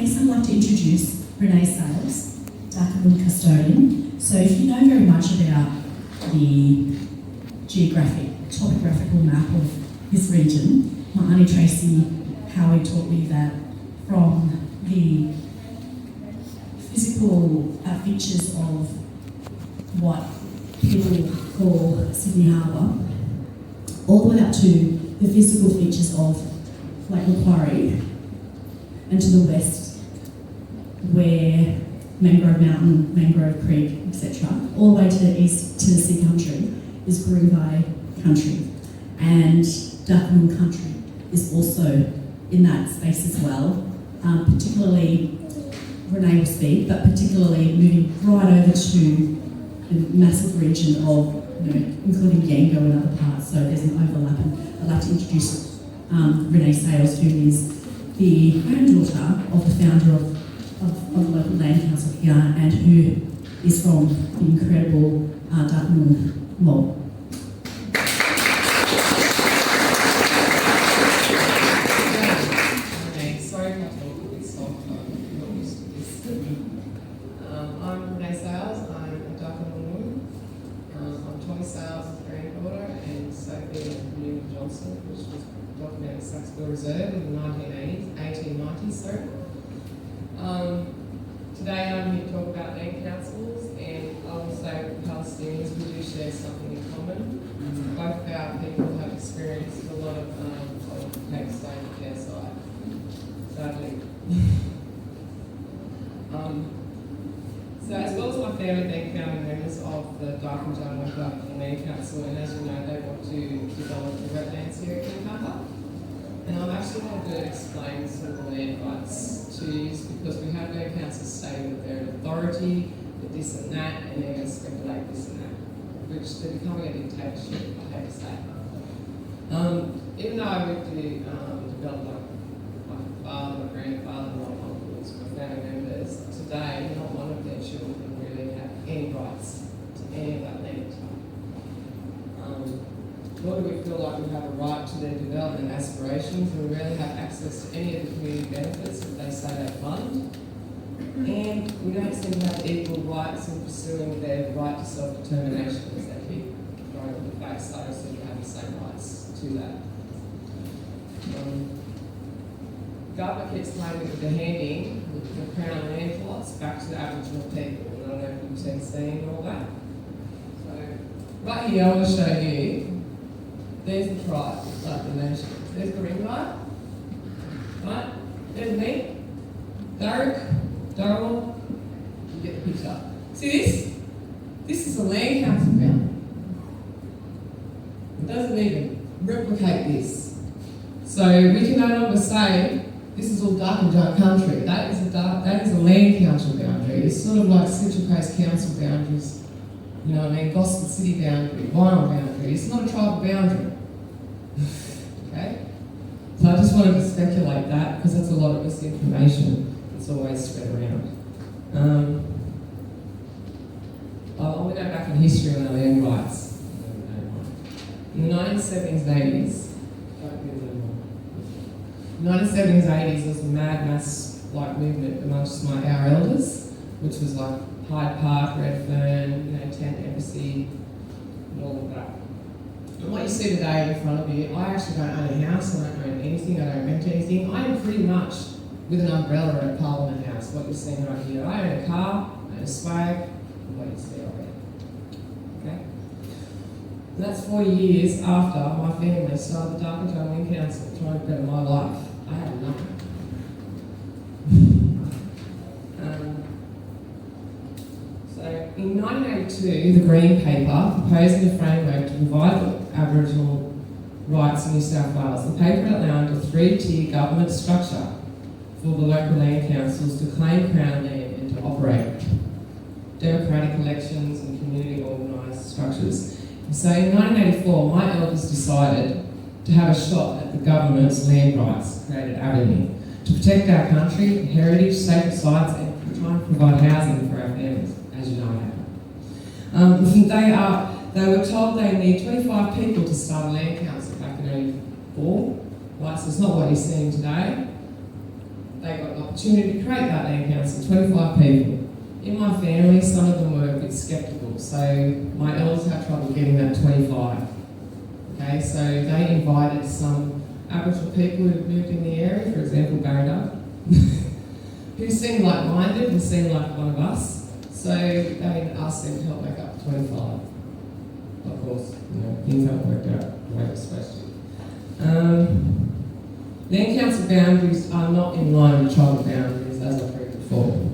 Next, I'd like to introduce Ren Sales, Darkinwood custodian. So if you know very much about the topographical map of this region, my auntie Tracey Howard taught me that from the physical features of what people call Sydney Harbour, all the way up to the physical features of Lake Macquarie, and to the west, where Mangrove Mountain, Mangrove Creek, etc., all the way to the East Tennessee country is Guring-gai country, and Darkinwood country is also in that space as well. Particularly, Renee will speak, but particularly moving right over to the massive region of, including Yango and other parts, so there's an overlap. And I'd like to introduce Ren Sales, who is the granddaughter of the founder of the local land council here, and who is from the incredible Darkinwood mob. I'm Ren Sales, I'm a Darkinwood woman. I'm Tommy Sales' granddaughter and Sophie and Newman Johnson, which was documented at Saxville Reserve in the 1890s. Today I'm here to talk about land councils, and I will say with Palestinians we do share something in common. Both of our people have experienced a lot of Pakistan genocide, sadly. So as well as my family being founding members of the Darkinwood Land Council, and as you know, they want to develop the wetlands here at King. And I'm actually going to explain some of the land rights to you, because we have land councils saying that they're an authority, that this and that, and they're going to speculate this and that, which they're becoming a dictatorship, I hate to say. Even though I went to develop my father, my grandfather, my uncles, my family members, today not one of their children really have any rights to any of that land. Nor do we feel like we have a right to their development aspirations, and we rarely have access to any of the community benefits that they say they fund. And we don't seem to have equal rights in pursuing their right to self-determination, as they keep throwing in the face. They don't seem to have the same rights to that. Government keeps claiming that they're handing the Crown land plots back to the Aboriginal people. And I don't know if you've seen all that. So, right here, I want to show you. There's the tribe, like the nation. There's Guring-gai, right? There's me, Derek, Darrell. You get the picture. See this? This is a land council boundary. It doesn't even replicate this. So we can no longer say this is all Darkinwood country. That is a land council boundary. It's sort of like Central Coast Council boundaries. You know what I mean? Gosford City boundary, Vinyl boundary. It's not a tribal boundary. Okay? So I just wanted to speculate that, because that's a lot of misinformation that's always spread around. I want to go back in history on our land rights. In the 1970s and 80s, there was a mad mass movement amongst our elders, which was like Hyde Park, Redfern, Tent Embassy, and all of that. And what you see today in front of you, I actually don't own a house, I don't own anything, I don't rent anything. I am pretty much with an umbrella at Parliament House, what you're seeing right here. I own a car, I own a swag, and what you see already. Okay? And that's 40 years after my family started the Darkinwood Land Council trying to better my life. I had nothing. In 1982, the Green Paper, proposing a framework to provide the Aboriginal rights in New South Wales, the paper outlined a 3-tier government structure for the local land councils to claim Crown land and to operate democratic elections and community organised structures. And so in 1984, my elders decided to have a shot at the government's land rights created avenue to protect our country, heritage, sacred sites, and try and provide housing for our families, as you know I have. They were told they need 25 people to start a land council back in 1984. Right, so it's not what you're seeing today. they got an opportunity to create that land council, 25 people. In my family, some of them were a bit sceptical, so my elders had trouble getting that 25. Okay, so they invited some Aboriginal people who lived in the area, for example, Barrada, who seemed like-minded and seemed like one of us. So they asked them to help make up 25. Of course, things haven't worked out the way they're supposed to. Land council boundaries are not in line with tribal boundaries, as I've heard before.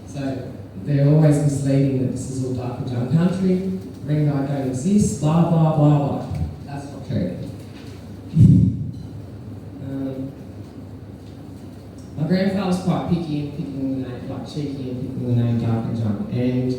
So they're always misleading that this is all dark and jungle country, Guring-gai don't exist, blah, blah, blah, blah. That's not true. My grandfather was quite picky in picking the name, like cheeky in picking the name Dark and Jungle, and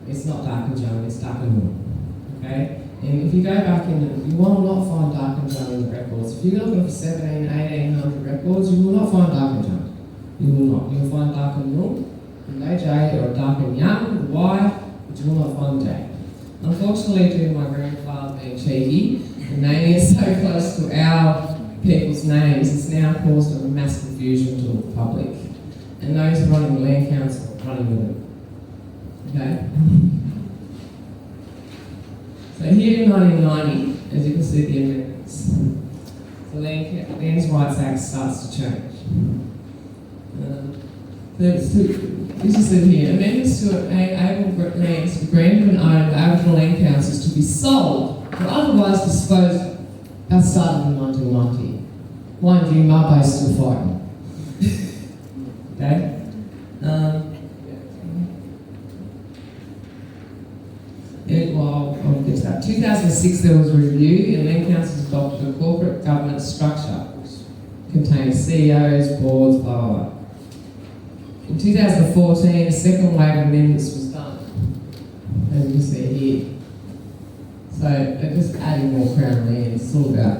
it's not Dark and Jungle, it's Dark and Moon. Okay? And if you go back in, you will not find Dark and Jungle in the records. If you're looking for 1800 records, you will not find Dark and Jungle. You will not. You'll find Dark and Moon, no J, or Dark and Young, with Y, but you will not find J. Unfortunately, due to my grandfather being cheeky, the naming is so close to our people's names, it's now caused a mass confusion to the public. And those running the land council are running with it. Okay? So here in 1990, as you can see the amendments, the Land Rights Act starts to change. This is it here. Amendments to enable lands to be granted and owned by Aboriginal land councils to be sold or otherwise disposed of. That started in 1990. Mind you, Mabo's still fighting. Okay? I'll get to that. 2006 there was a review and land councils adopted a corporate governance structure which contained CEOs, boards, blah, blah, blah. In 2014, a second wave of amendments was done, as you can see here. So they're just adding more crown land. It's all about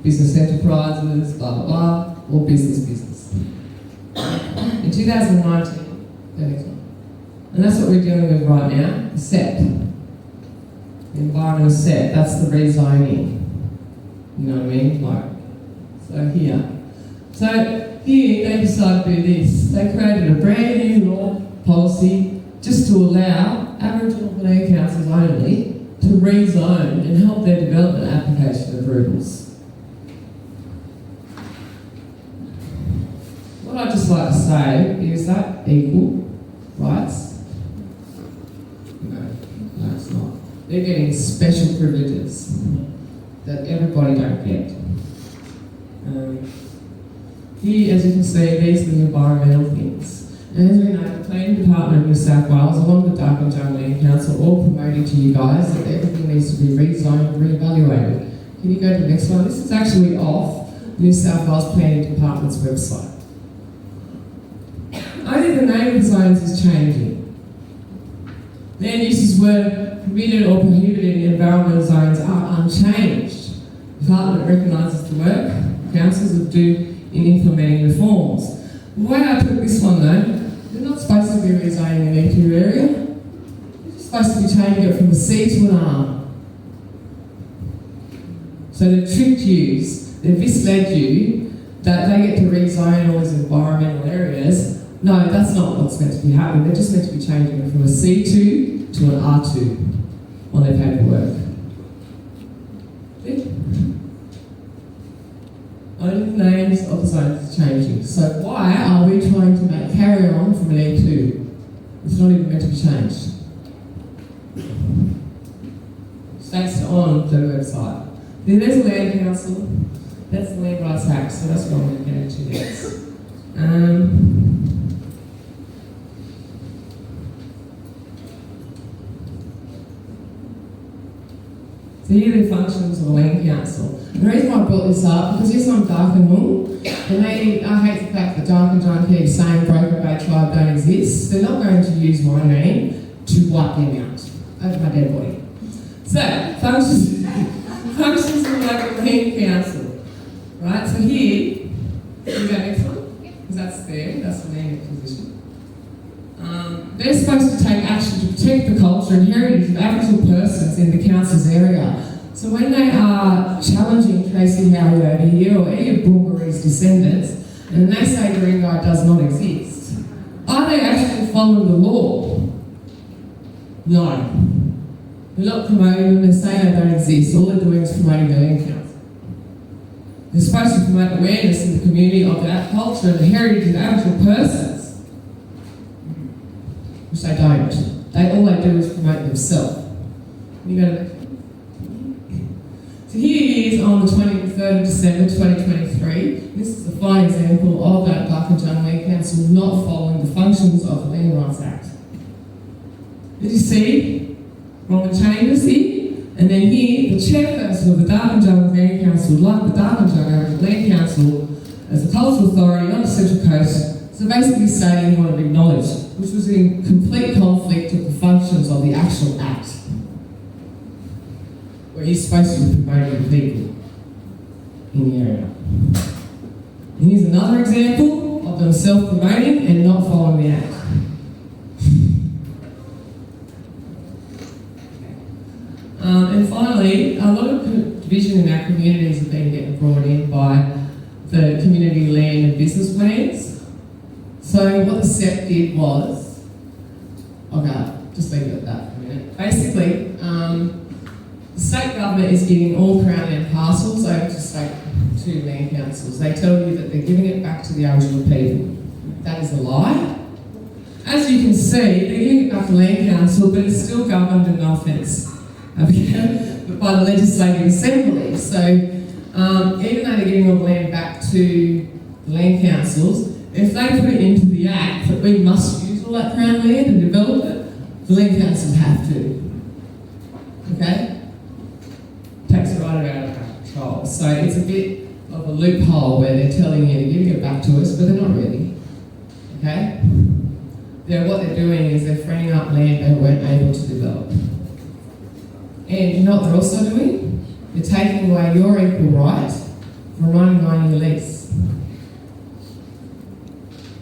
business enterprises, blah, blah, blah, all business. In 2019, the next one. And that's what we're dealing with right now, the SEP. The environmental SEP, that's the rezoning. You know what I mean? So here. So here they decided to do this. They created a brand new law policy just to allow Aboriginal land councils only to rezone and help their development application approvals. What I'd just like to say is that equal rights? No, it's not. They're getting special privileges that everybody don't get. Here, as you can see, these are the environmental things. And as we know, the Planning Department of New South Wales, along with Dark and Jungle Land Council, all promoting to you guys that everything needs to be rezoned and re-evaluated. Can you go to the next one? This is actually off New South Wales Planning Department's website. Only the name of the zones is changing. Land uses were permitted or prohibited in environmental zones are unchanged. The Department recognises the work councils will do in implementing reforms. The way I took this one though, they're not supposed to be rezoning an E2 area. They're supposed to be changing it from a C to an R. So they've tricked you, they've misled you that they get to rezone all these environmental areas. No, that's not what's meant to be happening. They're just meant to be changing it from a C2 to an R2 on their paperwork. Only the names of the zones are changing. So why are we trying to carry on from an E2? It's not even meant to be changed. States on the website. Then there's a land council. That's the Land Rights Act, so that's what I'm going to get into next. So here are the functions of the Land Council. And the reason why I brought this up, because yes, I'm Dark and Moon, and I hate the fact that Dark and John keep saying Broken Bay Tribe don't exist. They're not going to use my name to wipe them out over my dead body. So, functions of the local Land Council. Right, so here, can you go next one? Because that's there, that's the land position. They're supposed to take action to protect the culture and heritage of Aboriginal persons in the council's area. So when they are challenging Tracey-lee over here or any of Boongaree's descendants, And they say Guring-gai does not exist. Are they actually following the law? No. They're not promoting them, they're saying they don't exist. All they're doing is promoting the land council. They're supposed to promote awareness in the community of that culture and the heritage of Aboriginal persons. Which they don't. All they do is promote themselves. You go to the next one. So here he is on the 23rd of December 2023. This is a fine example of that Guring-gai Land Council not following the functions of the Land Rights Act. Did you see? Wrong chambers here. And then here, the chairperson of the Guring-gai Land Council, like the Guring-gai Land Council, as a cultural authority on the Central Coast, so basically saying he wanted to acknowledge, which was in complete conflict of the functions of the actual act, where he's supposed to be promoting the people in the area. And here's another example of them self-promoting and not following the act. And finally, a lot of division in our communities have been getting brought in by the community land and business plans. So what the SEP did was, okay, just leave it at that for a minute. Basically, the state government is giving all Crown land parcels over to land councils. They tell you that they're giving it back to the Aboriginal people. That is a lie. As you can see, they're giving it back to land council, but it's still governed in no offence. But by the Legislative Assembly. So even though they're giving all the land back to the land councils, if they put it into the Act that we must use all that Crown land and develop it, the land councils have to. Okay? Takes it right out of our control. So it's a bit of a loophole where they're telling you they're giving it back to us, but they're not really. Okay? What they're doing is they're freeing up land they weren't able to develop. And you know what they're also doing? They're taking away your equal right from running a 9-year lease.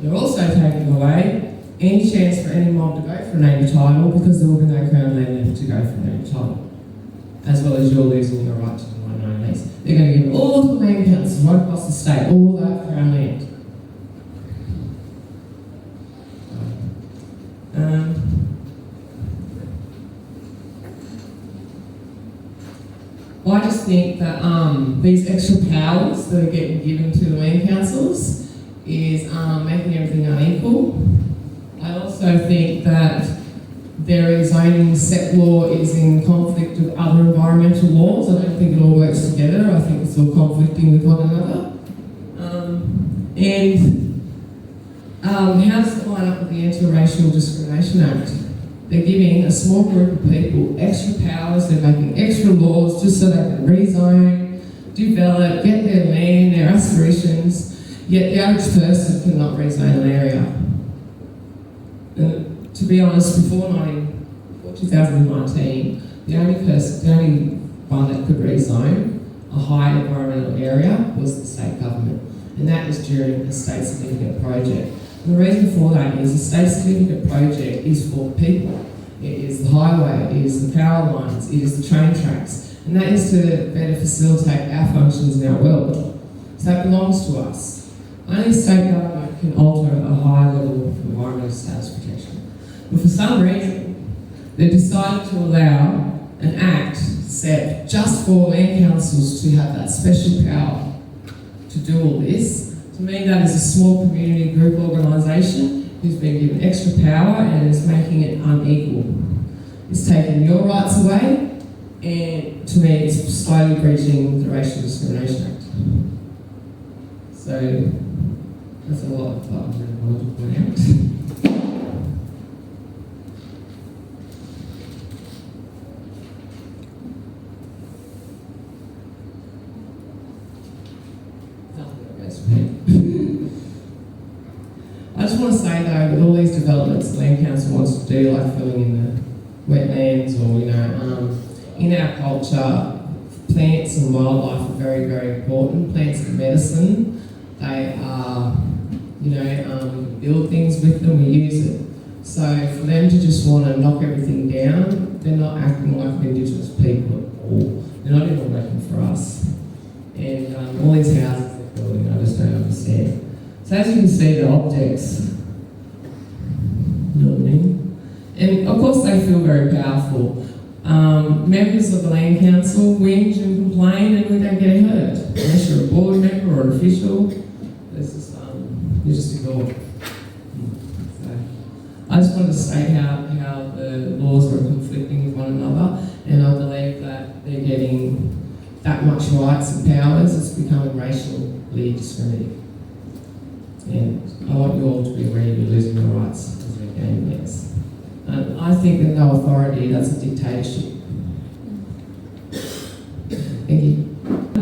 They're also taking away any chance for any mob to go for a native title because there will be no Crown land left to go for a native title, as well as you're losing your right to the 9 lease. They're going to give all of the land councils right across the state, all that Crown land. I just think that these extra powers that are getting given to the land councils is making everything unequal. I also think that their rezoning set law is in conflict with other environmental laws. I don't think it all works together. I think it's all conflicting with one another. How does it line up with the Anti-Racial Discrimination Act? They're giving a small group of people extra powers, they're making extra laws just so they can rezone, develop, get their land, their aspirations, yet the average person cannot rezone an area. And to be honest, before 2019, the only one that could rezone a high environmental area was the state government, and that was during the state significant project. And the reason for that is the state significant project is for people. It is the highway, it is the power lines, it is the train tracks, and that is to better facilitate our functions in our world. So that belongs to us. Only state government can alter a high level of environmental status protection. But for some reason, they decided to allow an act set just for land councils to have that special power to do all this. To me, that is a small community group organisation who's been given extra power and is making it unequal. It's taking your rights away, and to me, it's slowly breaching the Racial Discrimination Act. So, that's a lot of I really wanted to point out. I just want to say though, with all these developments the Land Council wants to do, like filling in the wetlands or, in our culture, plants and wildlife are very, very important. Plants are medicine. They are, we can build things with them, we use it. So for them to just want to knock everything down, they're not acting like Indigenous people at all. They're not even working for us. And all these houses they're building, I just don't understand. So as you can see, the objects, you know what I mean? And of course they feel very powerful. Members of the Land Council whinge and complain and we don't get heard. Unless you're a board member or an official, this is, you're just ignored. So, I just wanted to state how the laws are conflicting with one another, and I believe that they're getting that much rights and powers, it's becoming racially discriminative. And I want you all to be aware you're losing your rights as we're gaining theirs. And I think that no authority, that's a dictatorship. Thank you.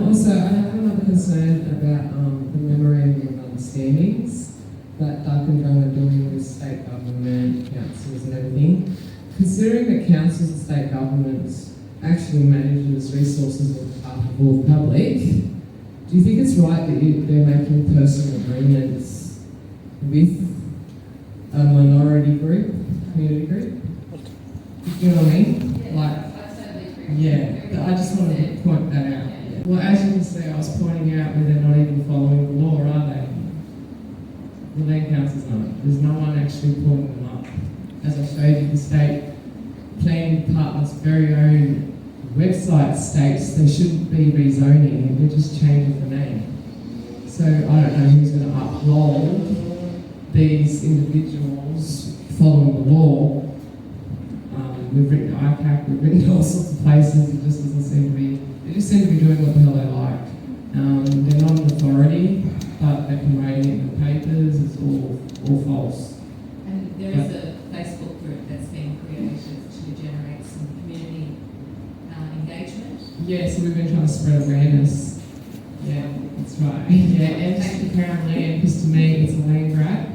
Also, I have another concern about the memorandum of understandings that Duck and John are doing with state government, councils and everything. Considering that councils and state governments actually manages resources on behalf of all the public, do you think it's right that they're making personal agreements with a minority group, community group? Do you know what I mean? Yeah, Like, I totally agree. yeah, I just wanted to point that out. Yeah. Well, as you can see, I was pointing out that they're not even following the law, are they? The land councils aren't. There's no one actually pulling them up. As I showed you, the state planning department's very own website states they shouldn't be rezoning, they're just changing the name. So I don't know who's going to uphold these individuals following the law. We've written ICAC, we've written all sorts of places, it just doesn't seem to be, they just seem to be doing what the hell they like. They're not an authority, but they're promoting it in the papers, it's all false. And there is a Facebook group that's been created to generate some community engagement. Yeah, so we've been trying to spread awareness. Yeah, that's right. Yeah, and just the Crown land, because to me it's a land grab,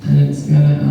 and it's gonna